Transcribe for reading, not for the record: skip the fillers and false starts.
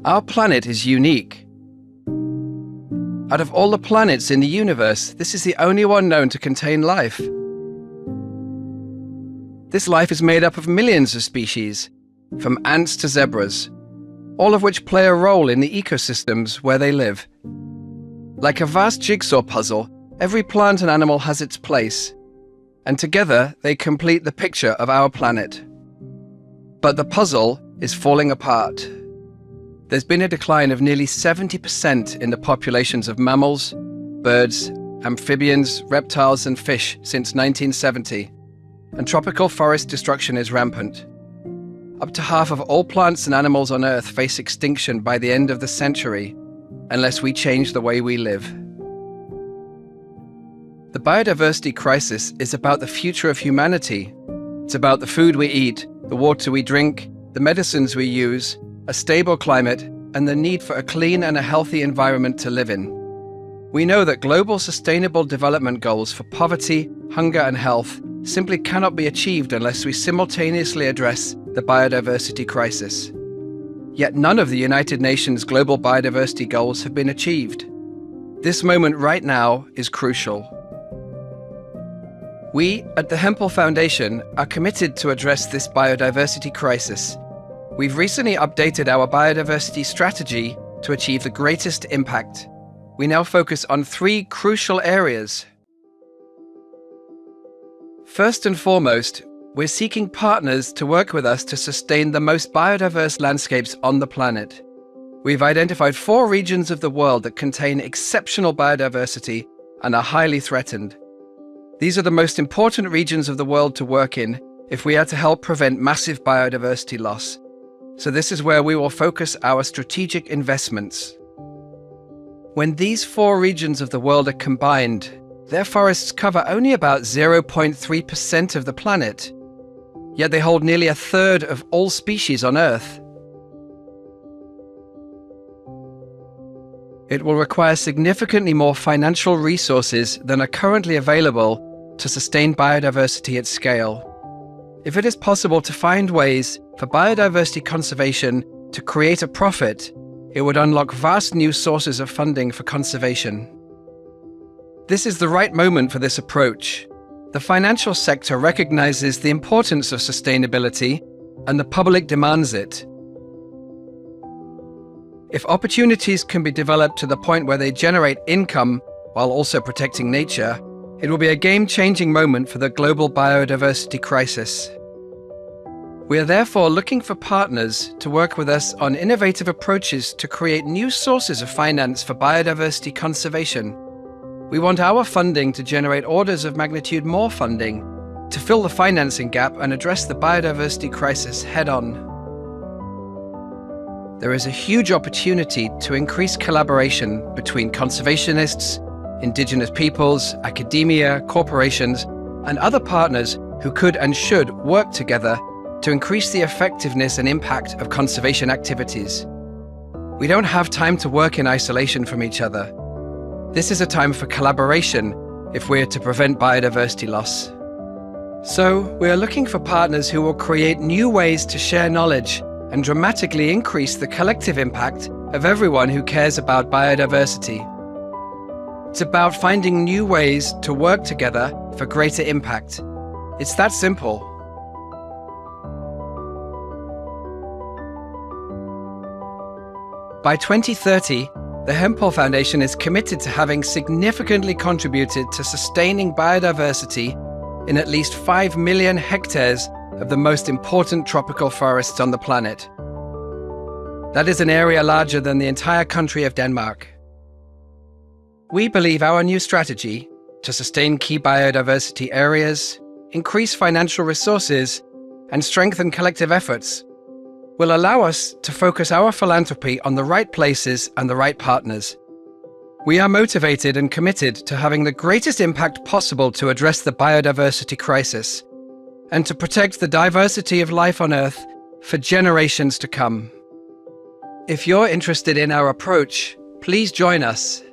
Our planet is unique. Out of all the planets in the universe, this is the only one known to contain life. This life is made up of millions of species, from ants to zebras, all of which play a role in the ecosystems where they live. Like a vast jigsaw puzzle, every plant and animal has its place, and together they complete the picture of our planet. But the puzzle is falling apart. There's been a decline of nearly 70% in the populations of mammals, birds, amphibians, reptiles and fish since 1970, and tropical forest destruction is rampant. Up to half of all plants and animals on Earth face extinction by the end of the century, unless we change the way we live. The biodiversity crisis is about the future of humanity. It's about the food we eat, the water we drink, the medicines we use, a stable climate, and the need for a clean and a healthy environment to live in. We know that global sustainable development goals for poverty, hunger, and health simply cannot be achieved unless we simultaneously address the biodiversity crisis. Yet none of the United Nations global biodiversity goals have been achieved. This moment right now is crucial. We at the Hempel Foundation are committed to address this biodiversity crisis. We've recently updated our biodiversity strategy to achieve the greatest impact. We now focus on 3 crucial areas. First and foremost, we're seeking partners to work with us to sustain the most biodiverse landscapes on the planet. We've identified 4 regions of the world that contain exceptional biodiversity and are highly threatened. These are the most important regions of the world to work in if we are to help prevent massive biodiversity loss. So this is where we will focus our strategic investments. When these 4 regions of the world are combined, their forests cover only about 0.3% of the planet, yet they hold nearly 1/3 of all species on Earth. It will require significantly more financial resources than are currently available to sustain biodiversity at scale. If it is possible to find ways for biodiversity conservation to create a profit, it would unlock vast new sources of funding for conservation. This is the right moment for this approach. The financial sector recognizes the importance of sustainability, and the public demands it. If opportunities can be developed to the point where they generate income while also protecting nature, it will be a game-changing moment for the global biodiversity crisis. We are therefore looking for partners to work with us on innovative approaches to create new sources of finance for biodiversity conservation. We want our funding to generate orders of magnitude more funding to fill the financing gap and address the biodiversity crisis head-on. There is a huge opportunity to increase collaboration between conservationists, indigenous peoples, academia, corporations, and other partners who could and should work together to increase the effectiveness and impact of conservation activities. We don't have time to work in isolation from each other. This is a time for collaboration if we're to prevent biodiversity loss. So, we are looking for partners who will create new ways to share knowledge and dramatically increase the collective impact of everyone who cares about biodiversity. It's about finding new ways to work together for greater impact. It's that simple. By 2030, the Hempel Foundation is committed to having significantly contributed to sustaining biodiversity in at least 5 million hectares of the most important tropical forests on the planet. That is an area larger than the entire country of Denmark. We believe our new strategy to sustain key biodiversity areas, increase financial resources, and strengthen collective efforts will allow us to focus our philanthropy on the right places and the right partners. We are motivated and committed to having the greatest impact possible to address the biodiversity crisis and to protect the diversity of life on Earth for generations to come. If you're interested in our approach, please join us.